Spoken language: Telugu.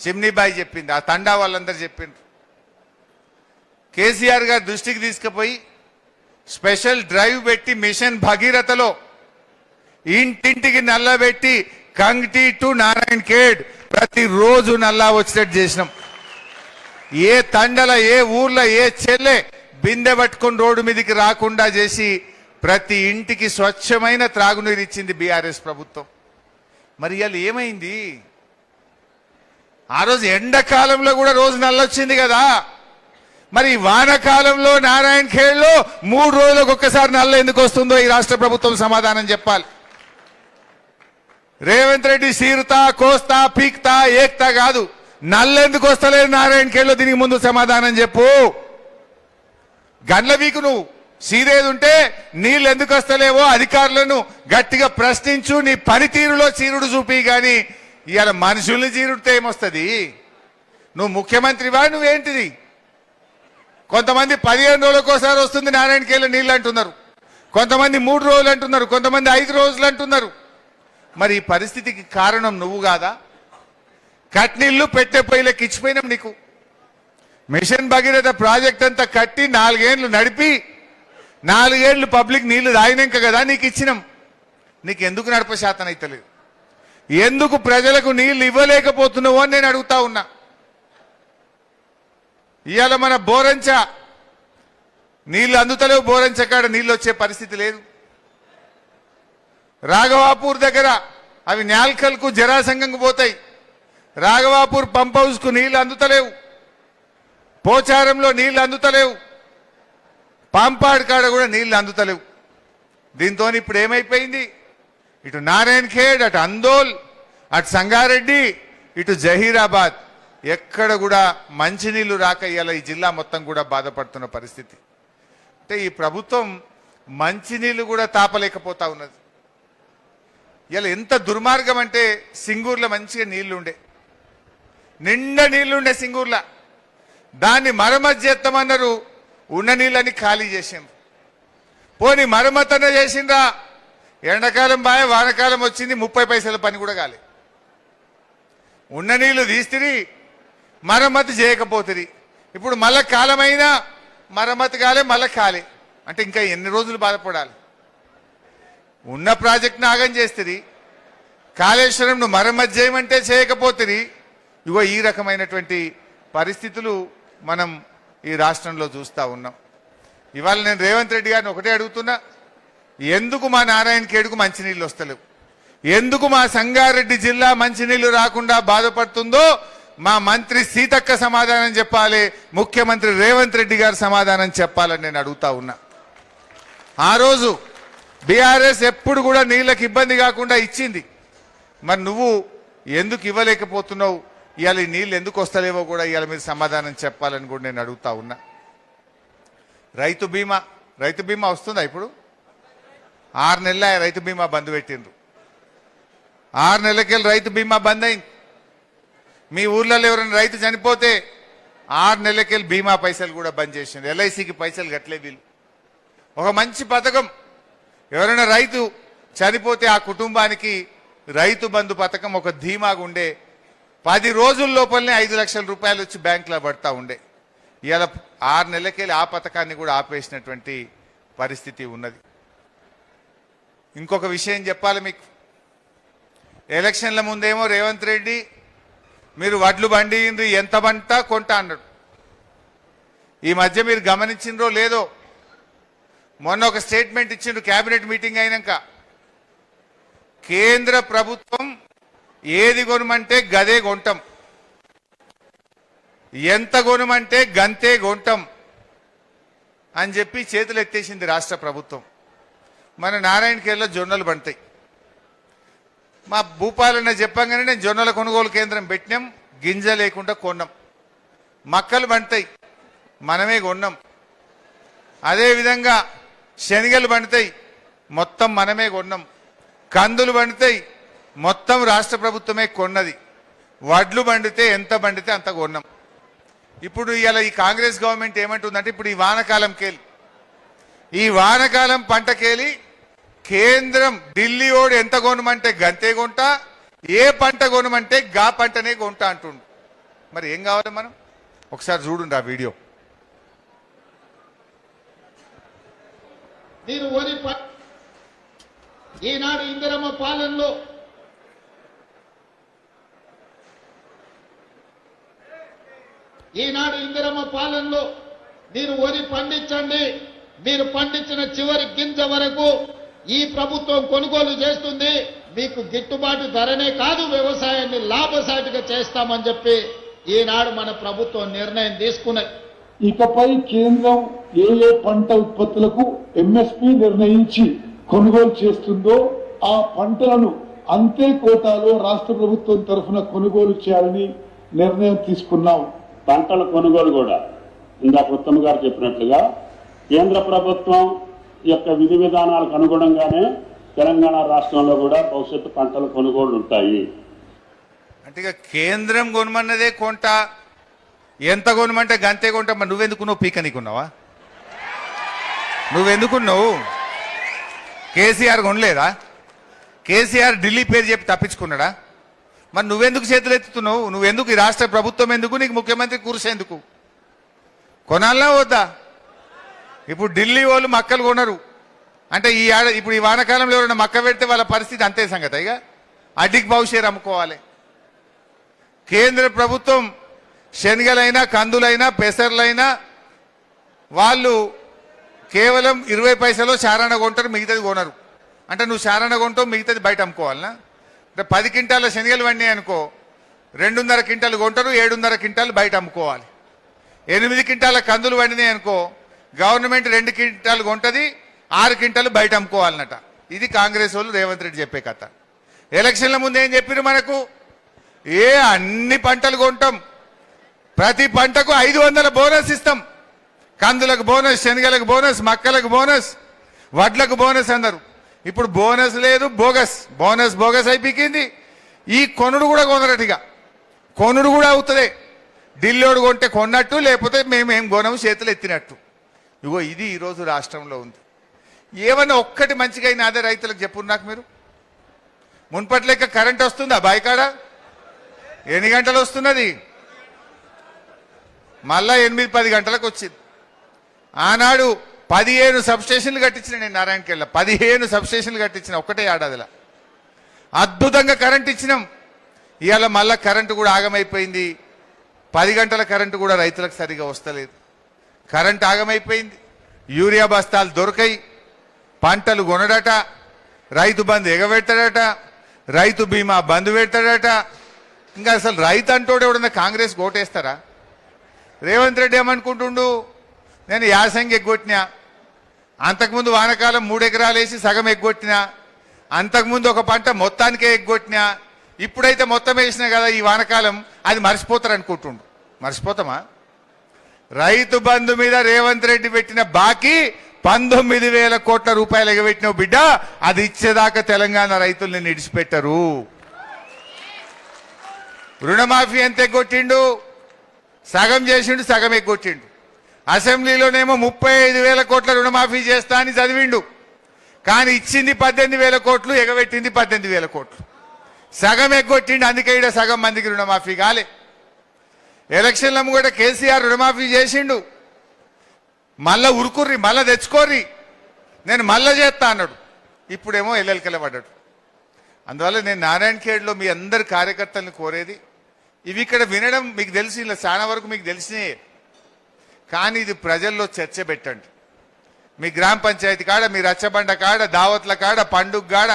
చిమ్నీబాయి చెప్పింది, ఆ తండా వాళ్ళందరూ చెప్పిండ్రు. కేసీఆర్ గారి దృష్టికి తీసుకుపోయి స్పెషల్ డ్రైవ్ పెట్టి మిషన్ భగీరథలో ఇంటింటికి నల్లబెట్టి కంగ్టీ టు నారాయణ ఖేడ్ ప్రతిరోజు నల్లా వచ్చేటట్టు చేసినాం. ఏ తండల ఏ ఊర్లో ఏ చెల్లె బిందె పట్టుకొని రోడ్డు మీదకి రాకుండా చేసి ప్రతి ఇంటికి స్వచ్ఛమైన త్రాగునీరు ఇచ్చింది బీఆర్ఎస్ ప్రభుత్వం. మరి ఇవాళ ఏమైంది? ఆ రోజు ఎండాకాలంలో కూడా రోజు నల్లొచ్చింది కదా, మరి వానకాలంలో నారాయణ ఖేడ్లో 3 రోజులకు ఒక్కసారి నల్ల ఎందుకు వస్తుందో ఈ రాష్ట్ర ప్రభుత్వం సమాధానం చెప్పాలి. రేవంత్ రెడ్డి సీరుతా కోస్తా పీక్తా ఏక్తా కాదు, నల్లెందుకు వస్తలేదు నారాయణ ఖేడ్లో, దీనికి ముందు సమాధానం చెప్పు. గండ్ల వీకు నువ్వు సీరేది ఉంటే నీళ్ళు ఎందుకు వస్తలేవో అధికారులను గట్టిగా ప్రశ్నించు, నీ పనితీరులో చీరుడు చూపి. కానీ ఇవాళ మనుషుల్ని చీరుడితే ఏమొస్తుంది? నువ్వు ముఖ్యమంత్రివా నువ్వేంటిది? కొంతమంది 15 రోజులకోసారి వస్తుంది నారాయణ ఖేడ్లో నీళ్ళు అంటున్నారు, కొంతమంది 3 రోజులు అంటున్నారు, కొంతమంది 5 రోజులు అంటున్నారు. మరి ఈ పరిస్థితికి కారణం నువ్వు కాదా? కట్నీళ్లు పెట్టే పొయ్యిలకు ఇచ్చిపోయినాం నీకు. మిషన్ భగీరథ ప్రాజెక్ట్ అంతా కట్టి 4 ఏళ్లు నడిపి 4 ఏళ్లు పబ్లిక్ నీళ్లు తాగినాక కదా నీకు ఇచ్చినాం. నీకు ఎందుకు నడప శాతం అయితలేదు? ఎందుకు ప్రజలకు నీళ్లు ఇవ్వలేకపోతున్నావు అని నేను అడుగుతా ఉన్నా. ఇవాళ మన బోరంచ నీళ్లు అందుతలేవు, బోరంచ కాడ నీళ్ళు వచ్చే పరిస్థితి లేదు. రాఘవాపూర్ దగ్గర అవి న్యాల్కల్కు జరాసంగంకు పోతాయి, రాఘవాపూర్ పంప్ హౌస్ కు నీళ్లు అందుతలేవు, పోచారంలో నీళ్లు అందుతలేవు, పాంపాడు కాడ కూడా నీళ్లు అందుతలేవు. దీంతో ఇప్పుడు ఏమైపోయింది? ఇటు నారాయణ ఖేడ్, అటు అందోల్, అటు సంగారెడ్డి, ఇటు జహీరాబాద్ ఎక్కడ కూడా మంచినీళ్లు రాక ఇవాళ ఈ జిల్లా మొత్తం కూడా బాధపడుతున్న పరిస్థితి. అంటే ఈ ప్రభుత్వం మంచినీళ్లు కూడా తాపలేకపోతా ఉన్నది. ఇలా ఎంత దుర్మార్గం అంటే, సింగూర్లో మంచిగా నీళ్లుండే, నిండా నీళ్లుండే సింగూర్లో, దాన్ని మరమ్మతు చేస్తామన్నారు, ఉన్న నీళ్ళని ఖాళీ చేసాం. పోనీ మరమ్మతన చేసిండ్రా, ఎండాకాలం బాగా వానకాలం వచ్చింది, 30 పైసల పని కూడా కాలే. ఉన్న నీళ్లు తీస్తిరి, మరమ్మతు చేయకపోతుంది. ఇప్పుడు మళ్ళా కాలమైనా మరమ్మతు కాలే, మళ్ళా కాలే అంటే ఇంకా ఎన్ని రోజులు బాధపడాలి? ఉన్న ప్రాజెక్ట్ని ఆగం చేస్తుంది, కాళేశ్వరంను మరమ్మతు చేయమంటే చేయకపోతుంది. ఇగో ఈ రకమైనటువంటి పరిస్థితులు మనం ఈ రాష్ట్రంలో చూస్తూ ఉన్నాం. ఇవాళ నేను రేవంత్ రెడ్డి గారిని ఒకటే అడుగుతున్నా, ఎందుకు మా నారాయణ ఖేడ్కు మంచినీళ్ళు వస్తలేవు? ఎందుకు మా సంగారెడ్డి జిల్లా మంచినీళ్లు రాకుండా బాధపడుతుందో మా మంత్రి సీతక్క సమాధానం చెప్పాలి, ముఖ్యమంత్రి రేవంత్ రెడ్డి గారు సమాధానం చెప్పాలని నేను అడుగుతా ఉన్నా. ఆ రోజు బీఆర్ఎస్ ఎప్పుడు కూడా నీళ్ళకి ఇబ్బంది కాకుండా ఇచ్చింది, మరి నువ్వు ఎందుకు ఇవ్వలేకపోతున్నావు? ఇవాళ ఈ నీళ్ళు ఎందుకు వస్తలేవో కూడా ఇవాళ మీరు సమాధానం చెప్పాలని కూడా నేను అడుగుతా ఉన్నా. రైతు బీమా వస్తుందా? ఇప్పుడు 6 నెలల రైతు బీమా బంద్ పెట్టిండ్రు. 6 నెలలకెళ్ళి రైతు బీమా బంద్ అయింది. మీ ఊర్లలో ఎవరైనా రైతు చనిపోతే 6 నెలలకెళ్ళి బీమా పైసలు కూడా బంద్ చేసిండ్రు. ఎల్ఐసికి పైసలు కట్టలే వీళ్ళు. ఒక మంచి పథకం, ఎవరైనా రైతు చనిపోతే ఆ కుటుంబానికి రైతు బంధు పథకం ఒక ధీమాగా ఉండే, 10 రోజుల లోపలనే 5 లక్షల రూపాయలు వచ్చి బ్యాంకులో పడతా ఉండే. ఇవాళ 6 నెలలకెళ్ళి ఆ పథకాన్ని కూడా ఆపేసినటువంటి పరిస్థితి ఉన్నది. ఇంకొక విషయం చెప్పాలి మీకు, ఎలక్షన్ల ముందేమో రేవంత్ రెడ్డి మీరు వడ్లు బండియండ్రి, ఎంత బంట కొంటా అన్నాడు. ఈ మధ్య మీరు గమనించిండ్రో లేదో, మొన్న ఒక స్టేట్మెంట్ ఇచ్చిండ్రు కేబినెట్ మీటింగ్ అయినాక, కేంద్ర ప్రభుత్వం ఏది కొనమంటే గదే కొంటాం, ఎంత కొనమంటే గంతే కొంటాం అని చెప్పి చేతులు ఎత్తేసింది రాష్ట్ర ప్రభుత్వం. మన నారాయణ ఖేడ్లో జొన్నలు పండుతాయి. మా భూపాలన్న చెప్పంగానే నేను జొన్నల కొనుగోలు కేంద్రం పెట్టినాం, గింజ లేకుండా కొన్నాం. మక్కలు పండుతాయి, మనమే కొన్నాం. అదేవిధంగా శనగలు పండుతాయి, మొత్తం మనమే కొన్నాం. కందులు పండుతాయి, మొత్తం రాష్ట్ర ప్రభుత్వమే కొన్నది. వడ్లు పండితే ఎంత పండితే అంత కొన్నాం. ఇప్పుడు ఇలా ఈ కాంగ్రెస్ గవర్నమెంట్ ఏమంటుందంటే, ఇప్పుడు ఈ వానకాలం పంటకేలి కేంద్రం ఢిల్లీ ఓడు ఎంత కొనమంటే గంతే కొంటా, ఏ పంట కొనమంటే గా పంటనే కొంటా అంటుండు. మరి ఏం కావాలి మనం ఒకసారి చూడండి ఆ వీడియో. మీరు వరి ఈనాడు ఇందిరమ్మ పాలనలో మీరు వరి పండించండి. మీరు పండించిన చివరి గింజ వరకు ఈ ప్రభుత్వం కొనుగోలు చేస్తుంది. మీకు గిట్టుబాటు ధరనే కాదు, వ్యవసాయాన్ని లాభసాటిగా చేస్తామని చెప్పి ఈనాడు మన ప్రభుత్వం నిర్ణయం తీసుకున్నది. ఇకపై కేంద్రం ఏ ఏ పంట ఉత్పత్తులకు ఎంఎస్పి నిర్ణయించి కొనుగోలు చేస్తుందో ఆ పంటలను అంతే కోటాలో రాష్ట్ర ప్రభుత్వం తరఫున కొనుగోలు చేయాలని నిర్ణయం తీసుకున్నాం. పంటల కొనుగోలు కూడా ఇందాక ఉత్తమ్ గారు చెప్పినట్లుగా కేంద్ర ప్రభుత్వం యొక్క విధి విధానాలకు అనుగుణంగానే తెలంగాణ రాష్ట్రంలో కూడా భవిష్యత్తు పంటల కొనుగోళ్లు ఉంటాయి. అంటే ఇక కేంద్రం కొనమన్నదే కొంట, ఎంత కొనమంటే గంతే కొంట. మరి నువ్వెందుకున్నావు? పీకనీకున్నావా? నువ్వెందుకున్నావు? కేసీఆర్ కొనలేదా? కేసీఆర్ ఢిల్లీ పేరు చెప్పి తప్పించుకున్నాడా? మరి నువ్వెందుకు చేతులు ఎత్తుతున్నావు? నువ్వెందుకు? ఈ రాష్ట్ర ప్రభుత్వం ఎందుకు? నీకు ముఖ్యమంత్రి కూర్చేందుకు? కొనాలనా వద్దా? ఇప్పుడు ఢిల్లీ వాళ్ళు మక్కలు కొనరు అంటే ఇప్పుడు ఈ వానకాలంలో ఎవరైనా మక్క పెడితే వాళ్ళ పరిస్థితి అంతే సంగతి. ఇక అడ్డికి భవిష్యత్ అమ్ముకోవాలి. కేంద్ర ప్రభుత్వం శనగలైనా కందులైనా పెసర్లైనా వాళ్ళు కేవలం 20 పైసలు చారణ కొంటారు, మిగతాది కొనరు. అంటే నువ్వు చారణ కొంటావు, మిగతాది బయట అమ్ముకోవాలనా? అంటే 10 క్వింటాల శనగలు వండి అనుకో, 2.5 క్వింటాలు కొంటారు, 7.5 క్వింటాలు బయట అమ్ముకోవాలి. 8 క్వింటాల కందులు వండినాయి అనుకో, గవర్నమెంట్ 2 క్వింటాలు కొంటది, 6 క్వింటాలు బయట అమ్ముకోవాలన్నట. ఇది కాంగ్రెస్ వాళ్ళు రేవంత్ రెడ్డి చెప్పే కథ. ఎలక్షన్ల ముందు ఏం చెప్పారు మనకు? అన్ని పంటలు కొంటాం, ప్రతి పంటకు 500 బోనస్ ఇస్తాం. కందులకు బోనస్, శనగలకు బోనస్, మక్కలకు బోనస్, వడ్లకు బోనస్ అన్నారు. ఇప్పుడు బోనస్ లేదు, బోగస్. బోనస్ బోగస్ అయిపోయింది. ఈ కొనుడు కూడా కొనరటిగా, కొనుడు కూడా అవుతుంది. ఢిల్లీోడు కొంటే కొన్నట్టు, లేకపోతే మేమేం కొనము చేతులు ఎత్తినట్టు. ఇగో ఇది ఈరోజు రాష్ట్రంలో ఉంది. ఏమన్నా ఒక్కటి మంచిగా అయినా అదే రైతులకు చెప్పు నాకు మీరు. మున్పటి లెక్క కరెంట్ వస్తుందా బాయికాడ? ఎన్ని గంటలు వస్తున్నది? మళ్ళా 8-10 గంటలకు వచ్చింది. ఆనాడు 15 సబ్స్టేషన్లు కట్టించిన నేను నారాయణకెళ్ళ 15 సబ్స్టేషన్లు కట్టించిన ఒక్కటే ఏడాదిలో. అద్భుతంగా కరెంట్ ఇచ్చినాం. ఇవాళ మళ్ళా కరెంటు కూడా ఆగమైపోయింది. 10 గంటల కరెంటు కూడా రైతులకు సరిగా వస్తలేదు. కరెంట్ ఆగమైపోయింది. యూరియా బస్తాలు దొరకాయి, పంటలు కొనడట, రైతు బంధు ఎగబెడతాడట, రైతు బీమా బంధు పెడతాడట. ఇంకా అసలు రైతు అంటోడు ఎవడన్నా కాంగ్రెస్ ఓటేస్తారా? రేవంత్ రెడ్డి ఏమనుకుంటుండు, నేను యాసంగి ఎగ్గొట్టినా, అంతకుముందు వానకాలం 3 ఎకరాలు వేసి సగం ఎగ్గొట్టినా, అంతకుముందు ఒక పంట మొత్తానికే ఎగ్గొట్టినా, ఇప్పుడైతే మొత్తం వేసినా కదా ఈ వానకాలం, అది మర్చిపోతారు అనుకుంటుండు. మర్చిపోతామా? రైతు బంధు మీద రేవంత్ రెడ్డి పెట్టిన బాకీ 19,000 కోట్ల రూపాయలు ఎగబెట్టినావు బిడ్డ. అది ఇచ్చేదాకా తెలంగాణ రైతుల్ని నిడిచిపెట్టరు. రుణమాఫీ ఎంత ఎగ్గొట్టిండు? సగం చేసిండు, సగం ఎగ్గొట్టిండు. అసెంబ్లీలోనేమో 35,000 కోట్ల రుణమాఫీ చేస్తా అని చదివిండు. కానీ ఇచ్చింది 18,000 కోట్లు, ఎగబెట్టింది 18,000 కోట్లు. సగం ఎగ్గొట్టిండు. అందుకే ఈడ సగం మందికి రుణమాఫీ కాలే. ఎలక్షన్ల కూడా కేసీఆర్ రుణమాఫీ చేసిండు. మళ్ళా ఉరుకుర్రి, మళ్ళా తెచ్చుకోర్రి, నేను మళ్ళా చేస్తా అన్నాడు. ఇప్పుడేమో ఎల్లెలకెళ్ళ పడ్డాడు. అందువల్ల నేను నారాయణఖేడ్లో మీ అందరి కార్యకర్తలను కోరేది, ఇవి ఇక్కడ వినడం మీకు తెలిసి ఇలా చాలా వరకు మీకు తెలిసినాయే, కానీ ఇది ప్రజల్లో చర్చ పెట్టండి. మీ గ్రామ పంచాయతీ కాడ, మీ రచ్చబండ కాడ, దావత్ల కాడ, పండుగ కాడ